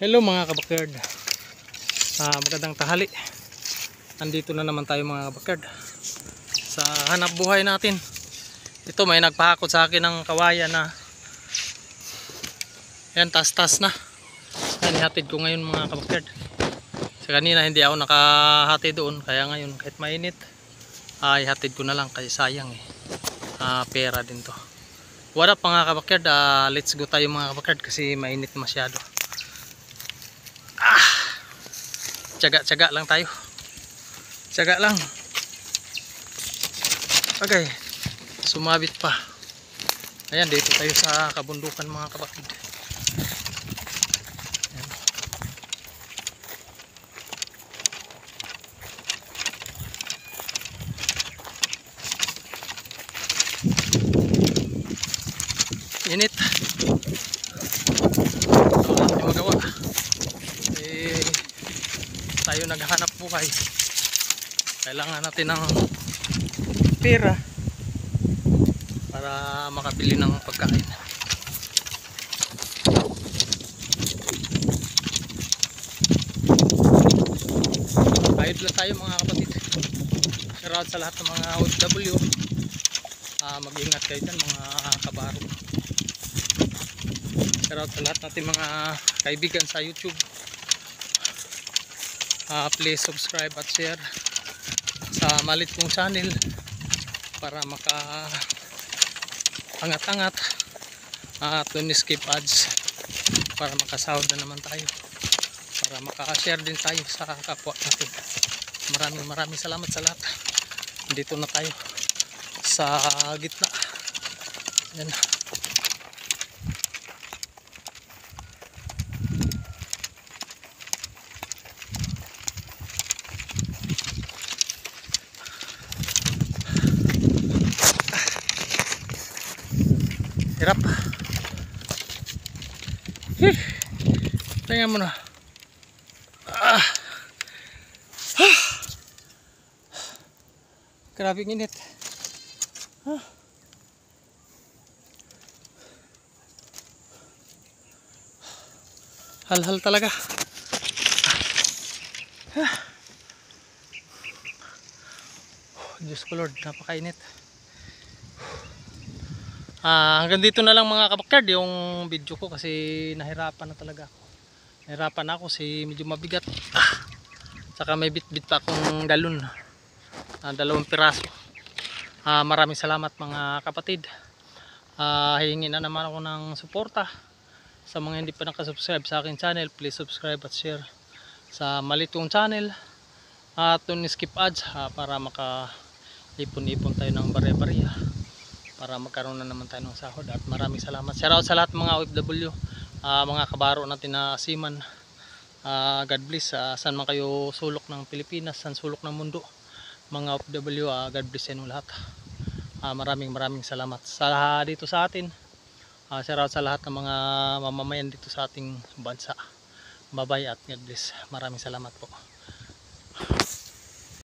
Hello mga kabakard, magandang tahali. Andito na naman tayo mga kabakard sa hanap buhay natin. Ito may nagpahakot sa akin ng kawayan na yan, tas-tas na. Yan, ihatid ko ngayon mga kabakard. Sa kanina hindi ako nakahati doon, kaya ngayon kahit mainit ihatid ko na lang kasi sayang pera din to. What up mga kabakard, let's go tayo mga kabakard kasi mainit masyado. Tsaga-tsaga lang tayo. Tsaga lang. Okay. Sumabit pa. Ayan, dito tayo sa kabundukan mga kapatid. Ayan. Init. Wala natin magawa. Tayo naghahanap buhay, kailangan natin ng pera para makabili ng pagkain. Kahit lang tayo mga kapatid. Shoutout sa lahat ng mga OFW. Mag-ingat kayo dyan mga kabaro. Shoutout sa lahat natin mga kaibigan sa YouTube. Please subscribe at share sa malit kong channel para maka-angat-angat at skip ads para makasahod na naman tayo, para maka-share din tayo sa kapwa natin. Maraming salamat sa lahat. Dito na tayo sa gitna. Yan. Hirap. Tingnan mo na. Grabe init. Hal-hal talaga. Diyos ko Lord, napakainit. Hanggang dito na lang mga kabakard yung video ko kasi nahirapan na talaga ako. Nahirapan ako kasi medyo mabigat. Saka may bit-bit pa akong galon. 2 piraso. Maraming salamat mga kapatid. Hihingi na naman ako ng suporta sa mga hindi pa nakasubscribe sa akin channel. Please subscribe at share sa malitong channel. At skip ads para maka-ipon-ipon tayo ng barya-barya, para magkaroon na naman tayo ng sahod. At maraming salamat. Shoutout sa lahat mga OFW, mga kabaro natin na seaman. God bless. Saan man kayo sulok ng Pilipinas, saan sulok ng mundo, mga OFW, God bless sa inyong lahat. Maraming salamat sa dito sa atin. Shoutout sa lahat ng mga mamamayan dito sa ating bansa. Bye bye at God bless. Maraming salamat po.